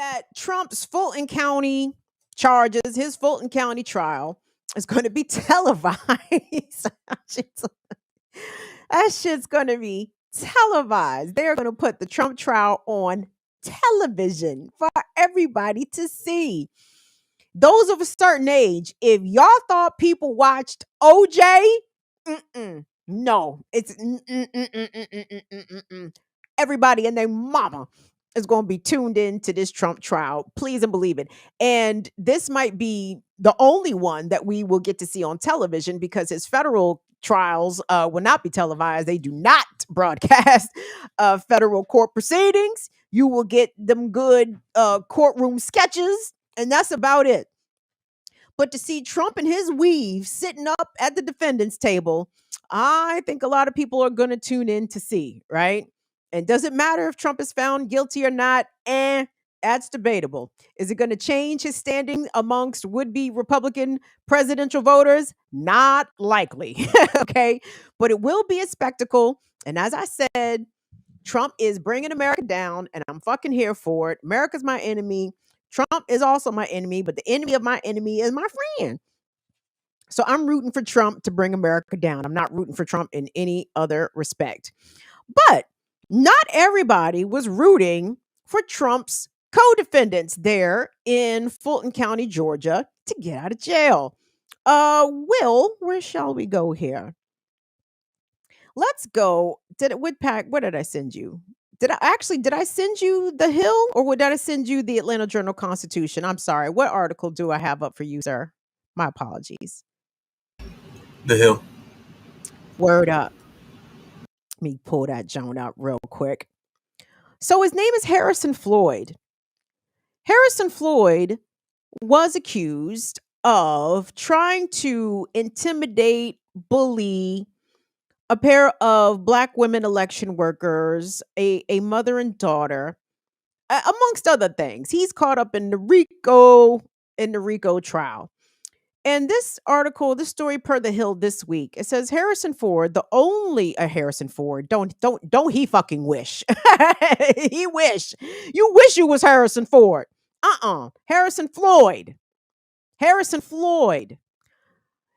that Trump's Fulton County charges, his Fulton County trial, is going to be televised. That shit's going to be televised. They're going to put the Trump trial on television for everybody to see. Those of a certain age, if y'all thought people watched OJ, no, it's everybody and their mama is going to be tuned in to this Trump trial. Please and believe it. And this might be the only one that we will get to see on television because his federal trials will not be televised. They do not broadcast federal court proceedings. You will get them good courtroom sketches, and that's about it. But to see Trump and his weave sitting up at the defendant's table, I think a lot of people are going to tune in to see, right? And does it matter if Trump is found guilty or not? That's debatable. Is it going to change his standing amongst would-be Republican presidential voters? Not likely. Okay. But it will be a spectacle. And as I said, Trump is bringing America down, and I'm fucking here for it. America's my enemy. Trump is also my enemy, but the enemy of my enemy is my friend. So I'm rooting for Trump to bring America down. I'm not rooting for Trump in any other respect. But not everybody was rooting for Trump's co-defendants there in Fulton County, Georgia, to get out of jail. Will, where shall we go here? Let's go. What did I send you? Did I send you the Hill, or did I send you the Atlanta Journal-Constitution? I'm sorry. What article do I have up for you, sir? My apologies. The Hill. Word up. Let me pull that Joan up real quick. So his name is Harrison Floyd. Harrison Floyd was accused of trying to intimidate, bully a pair of Black women election workers, a mother and daughter, amongst other things. He's caught up in the RICO trial. And this story per the Hill this week, it says Harrison Ford, the only Harrison Ford, don't he fucking wish. He wish. You wish you was Harrison Ford. Harrison Floyd. Harrison Floyd.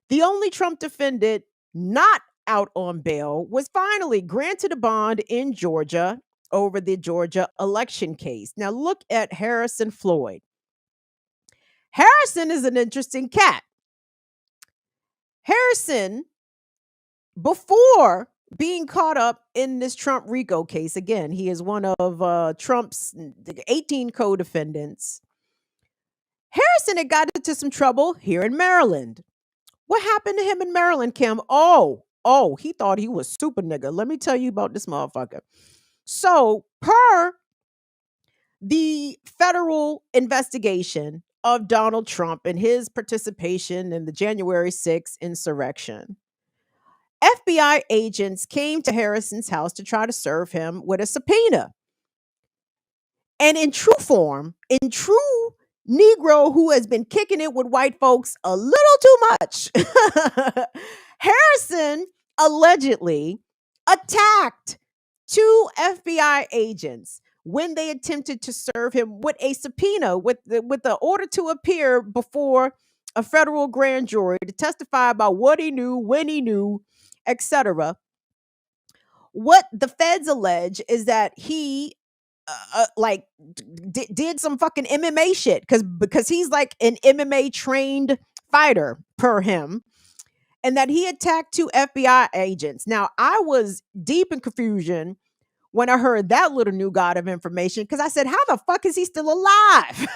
The only Trump defendant not out on bail was finally granted a bond in Georgia over the Georgia election case. Now look at Harrison Floyd. Harrison is an interesting cat. Harrison, before being caught up in this Trump RICO case, again, he is one of Trump's 18 co-defendants. Harrison had got into some trouble here in Maryland. What happened to him in Maryland, Kim? Oh, he thought he was super nigga. Let me tell you about this motherfucker. So, per the federal investigation of Donald Trump and his participation in the January 6th insurrection, FBI agents came to Harrison's house to try to serve him with a subpoena. And in true form, in true Negro who has been kicking it with white folks a little too much, Harrison allegedly attacked two FBI agents when they attempted to serve him with a subpoena, with the order to appear before a federal grand jury to testify about what he knew, when he knew, etc. What the feds allege is that he did some fucking MMA shit because he's like an MMA trained fighter per him, and that he attacked two FBI agents. Now, I was deep in confusion when I heard that little new god of information, because I said, how the fuck is he still alive?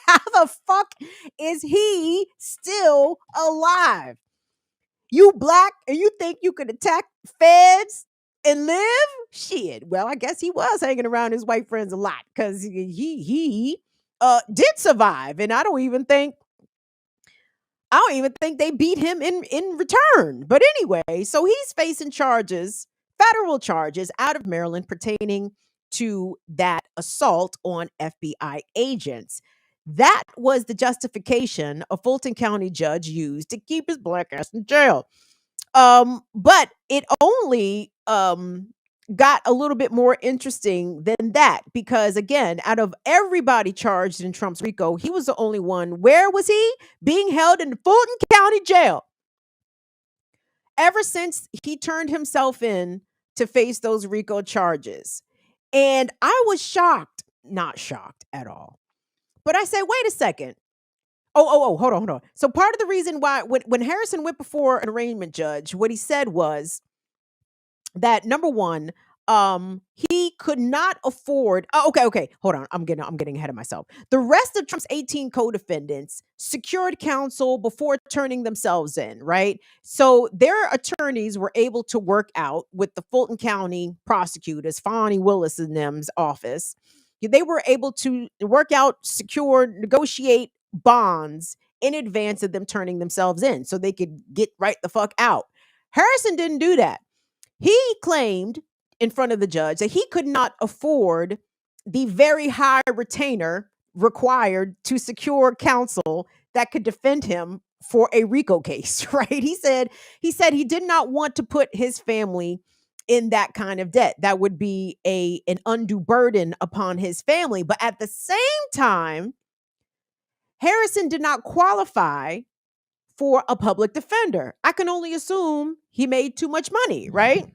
How the fuck is he still alive? You Black and you think you could attack feds and live? Shit. Well, I guess he was hanging around his white friends a lot, because he did survive, and I don't even think they beat him in return. But anyway, so he's facing federal charges out of Maryland pertaining to that assault on FBI agents. That was the justification a Fulton County judge used to keep his Black ass in jail. But it only got a little bit more interesting than that because, again, out of everybody charged in Trump's RICO, he was the only one. Where was he? Being held in the Fulton County Jail ever since he turned himself in to face those RICO charges. And I was shocked, not shocked at all. But I said, wait a second. Hold on. So part of the reason why when Harrison went before an arraignment judge, what he said was that number one, he could not afford. Oh, okay. Hold on, I'm getting ahead of myself. The rest of Trump's 18 co-defendants secured counsel before turning themselves in, right? So their attorneys were able to work out with the Fulton County prosecutors, Fani, Willis, and them's office. They were able to work out, secure, negotiate bonds in advance of them turning themselves in, so they could get right the fuck out. Harrison didn't do that. He claimed in front of the judge that he could not afford the very high retainer required to secure counsel that could defend him for a RICO case, right? He said he did not want to put his family in that kind of debt. That would be an undue burden upon his family. But at the same time, Harrison did not qualify for a public defender. I can only assume he made too much money, right?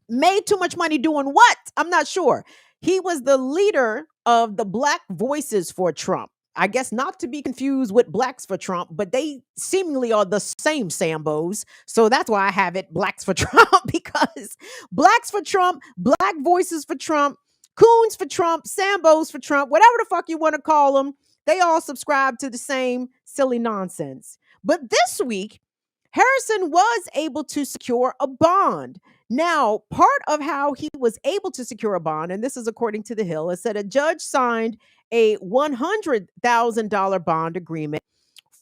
Made too much money doing what? I'm not sure. He was the leader of the Black Voices for Trump. I guess not to be confused with Blacks for Trump, but they seemingly are the same Sambos. So that's why I have it Blacks for Trump, because Blacks for Trump, Black Voices for Trump, Coons for Trump, Sambos for Trump, whatever the fuck you want to call them, they all subscribe to the same silly nonsense. But this week, Harrison was able to secure a bond. Now, part of how he was able to secure a bond, and this is according to The Hill, is that a judge signed a $100,000 bond agreement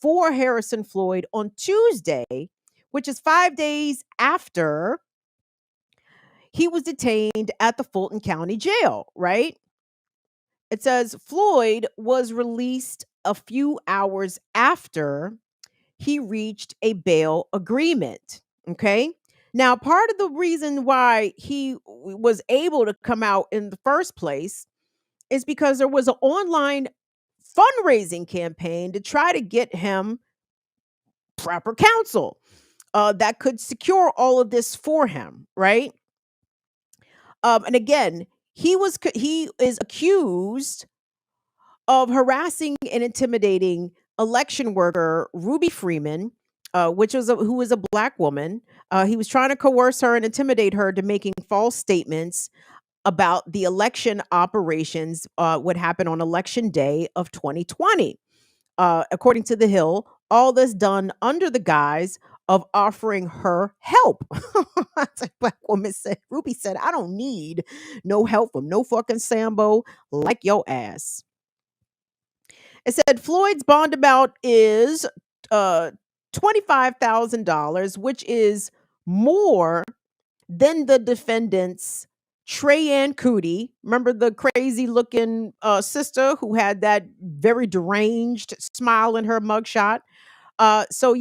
for Harrison Floyd on Tuesday, which is 5 days after he was detained at the Fulton County Jail, right? It says Floyd was released a few hours after he reached a bail agreement. Okay. Now, part of the reason why he was able to come out in the first place is because there was an online fundraising campaign to try to get him proper counsel that could secure all of this for him, right? And again, he is accused of harassing and intimidating election worker Ruby Freeman, who was a Black woman. He was trying to coerce her and intimidate her to making false statements about the election operations, what happened on election day of 2020. According to The Hill, all this done under the guise of offering her help. The Black woman said, Ruby said, I don't need no help from no fucking Sambo like your ass. It said Floyd's bond amount is $25,000, which is more than the defendant's Trey Cootie. Remember the crazy looking sister who had that very deranged smile in her mugshot? So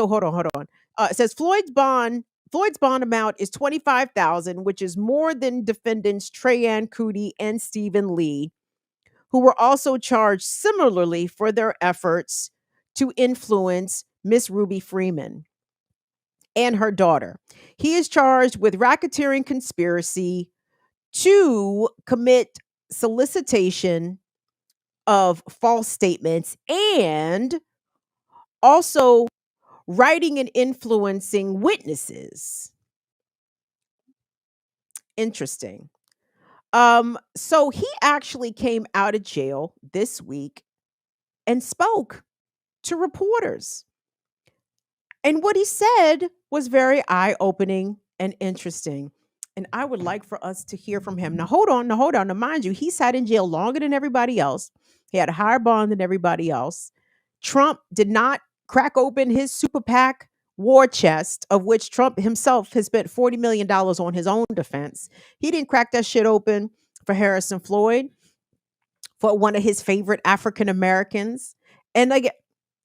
hold on. It says Floyd's bond amount is 25,000, which is more than defendants Trey Cootie and Stephen Lee, who were also charged similarly for their efforts to influence Miss Ruby Freeman and her daughter. He is charged with racketeering conspiracy to commit solicitation of false statements and also writing and influencing witnesses. Interesting. So he actually came out of jail this week and spoke to reporters. And what he said was very eye-opening and interesting. And I would like for us to hear from him. Now, hold on. Now, mind you, he sat in jail longer than everybody else. He had a higher bond than everybody else. Trump did not crack open his super PAC war chest, of which Trump himself has spent $40 million on his own defense. He didn't crack that shit open for Harrison Floyd, for one of his favorite African Americans. And like,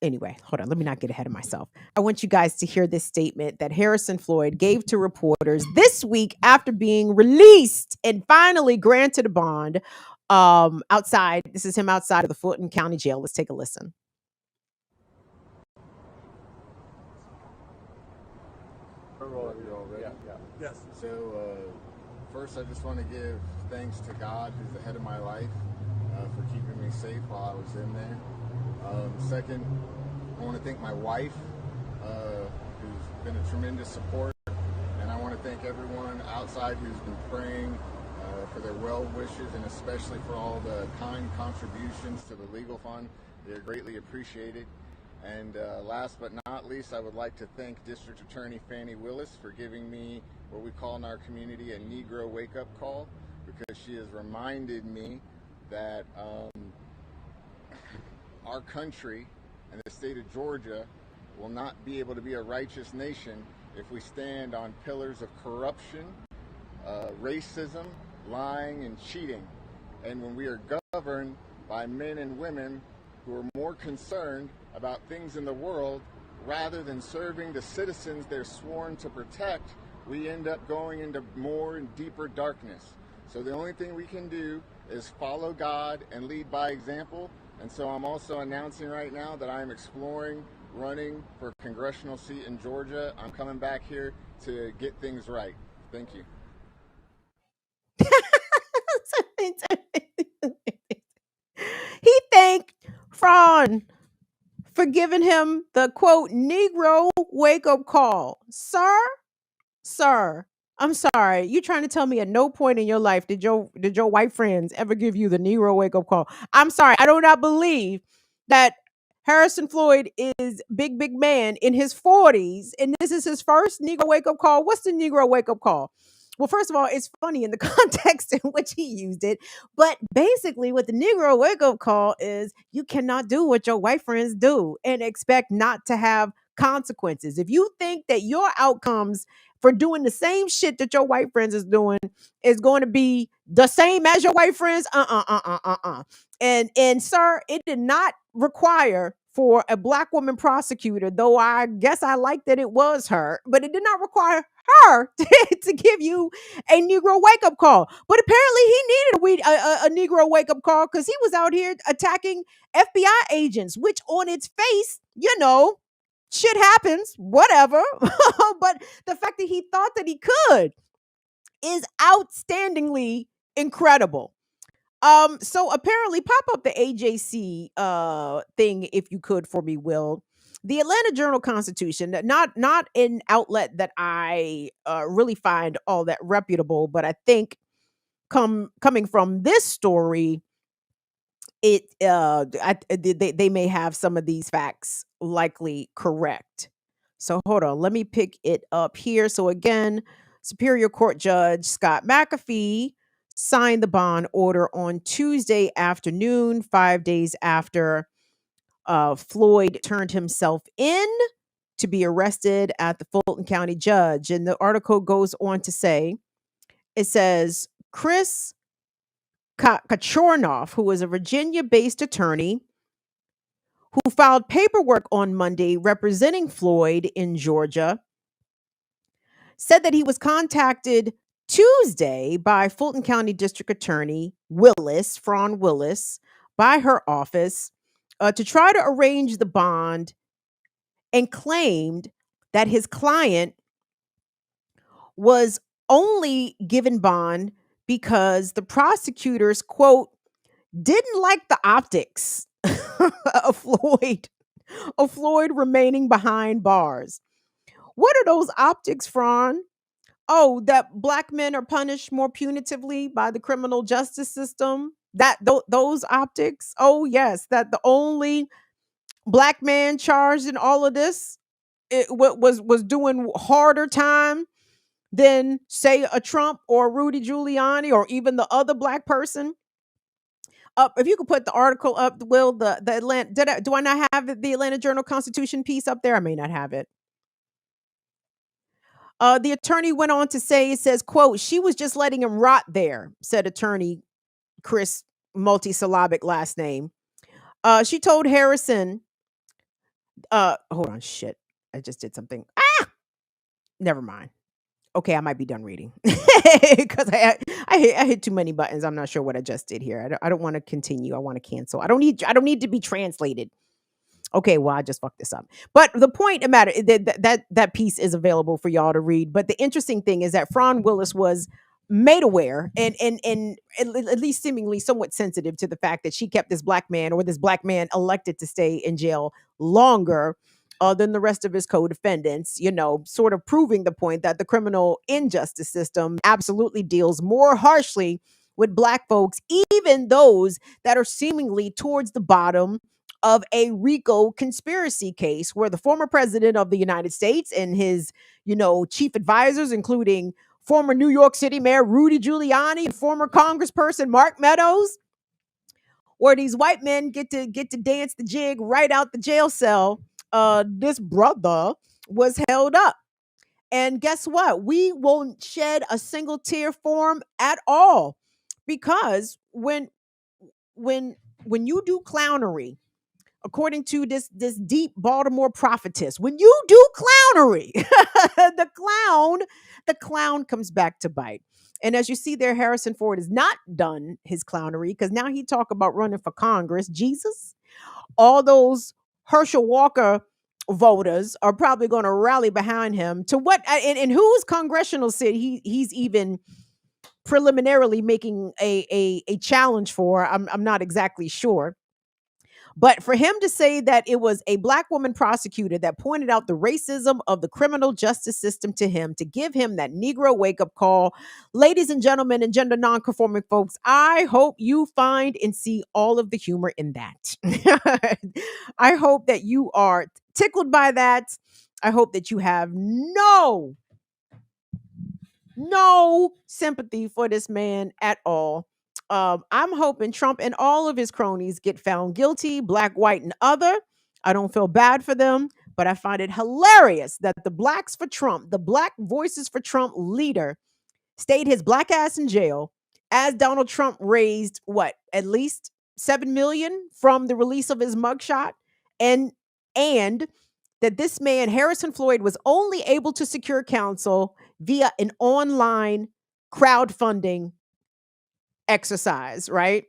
Anyway, hold on. Let me not get ahead of myself. I want you guys to hear this statement that Harrison Floyd gave to reporters this week after being released and finally granted a bond outside. This is him outside of the Fulton County Jail. Let's take a listen. Yes. So, first, I just want to give thanks to God, who's the head of my life, for keeping me safe while I was in there. Second, I want to thank my wife, who's been a tremendous support, and I want to thank everyone outside who's been praying for their well wishes, and especially for all the kind contributions to the legal fund. They're greatly appreciated. And last but not least, I would like to thank District Attorney Fani Willis for giving me what we call in our community a Negro wake-up call, because she has reminded me that our country and the state of Georgia will not be able to be a righteous nation if we stand on pillars of corruption, racism, lying, and cheating. And when we are governed by men and women who are more concerned about things in the world rather than serving the citizens they're sworn to protect, we end up going into more and deeper darkness. So the only thing we can do is follow God and lead by example. And so I'm also announcing right now that I'm exploring running for a congressional seat in Georgia. I'm coming back here to get things right. Thank you. He thanked Fran for giving him the quote Negro wake up call. Sir, I'm sorry. You trying to tell me at no point in your life did your white friends ever give you the Negro wake up call? I'm sorry. I do not believe that Harrison Floyd is big man in his 40s and this is his first Negro wake up call. What's the Negro wake up call? Well, first of all, it's funny in the context in which he used it. But basically, what the Negro wake up call is you cannot do what your white friends do and expect not to have consequences. If you think that your outcomes for doing the same shit that your white friends is doing is going to be the same as your white friends, and sir, it did not require for a black woman prosecutor, though I guess I like that it was her, but it did not require her to give you a Negro wake up call. But apparently he needed a Negro wake up call because he was out here attacking FBI agents, which on its face, shit happens, whatever. But the fact that he thought that he could is outstandingly incredible. So apparently, pop up the AJC thing if you could for me, Will. The Atlanta Journal Constitution, not an outlet that I really find all that reputable, but I think coming from this story, they may have some of these facts likely correct. So hold on, let me pick it up here. So again, Superior Court Judge Scott McAfee signed the bond order on Tuesday afternoon, 5 days after Floyd turned himself in to be arrested at the Fulton County Judge. And the article goes on to say, it says, Chris Kachornoff, who is a Virginia-based attorney who filed paperwork on Monday representing Floyd in Georgia, said that he was contacted Tuesday by Fulton County District Attorney Willis, Fran Willis, by her office to try to arrange the bond, and claimed that his client was only given bond because the prosecutors, quote, didn't like the optics of Floyd remaining behind bars. What are those optics, Fran? Oh, that black men are punished more punitively by the criminal justice system. Those optics. Oh yes, that the only black man charged in all of this was doing harder time than say a Trump or Rudy Giuliani or even the other black person. If you could put the article up, Will, the Atlanta, do I not have the Atlanta Journal Constitution piece up there? I may not have it. The attorney went on to say, it says, quote, she was just letting him rot there, said attorney Chris, multisyllabic last name. She told Harrison Hold on, shit. I just did something. Never mind. Okay, I might be done reading because I hit too many buttons. I'm not sure what I just did here. I don't want to continue. I want to cancel. I don't need to be translated. Okay, well, I just fucked this up. But the point of matter that piece is available for y'all to read. But the interesting thing is that Willis was made aware and at least seemingly somewhat sensitive to the fact that she kept this black man, or this black man elected to stay in jail longer than the rest of his co-defendants, sort of proving the point that the criminal injustice system absolutely deals more harshly with black folks, even those that are seemingly towards the bottom of a RICO conspiracy case, where the former president of the United States and his, chief advisors, including former New York City Mayor Rudy Giuliani and former Congressperson Mark Meadows, where these white men get to dance the jig right out the jail cell. This brother was held up. And guess what? We won't shed a single tear for him at all, because when you do clownery, according to this deep Baltimore prophetess, when you do clownery, the clown comes back to bite. And as you see there, Harrison Ford has not done his clownery, because now he talk about running for Congress. Jesus, all those Herschel Walker voters are probably going to rally behind him. To what, in whose congressional seat he's even preliminarily making a challenge for, I'm not exactly sure. But for him to say that it was a black woman prosecutor that pointed out the racism of the criminal justice system to him, to give him that Negro wake up call, ladies and gentlemen and gender non-conforming folks, I hope you find and see all of the humor in that. I hope that you are tickled by that. I hope that you have no sympathy for this man at all. I'm hoping Trump and all of his cronies get found guilty, black, white, and other. I don't feel bad for them, but I find it hilarious that the Blacks for Trump, the Black Voices for Trump leader, stayed his black ass in jail as Donald Trump raised at least 7 million from the release of his mugshot, and that this man Harrison Floyd was only able to secure counsel via an online crowdfunding exercise, right?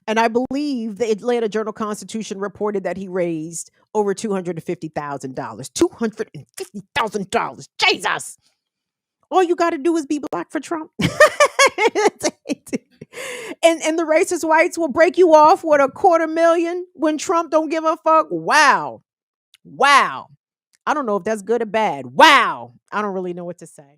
And I believe the Atlanta Journal-Constitution reported that he raised over $250,000. $250,000. Jesus! All you got to do is be black for Trump. and the racist whites will break you off with $250,000 when Trump don't give a fuck. Wow. I don't know if that's good or bad. Wow. I don't really know what to say.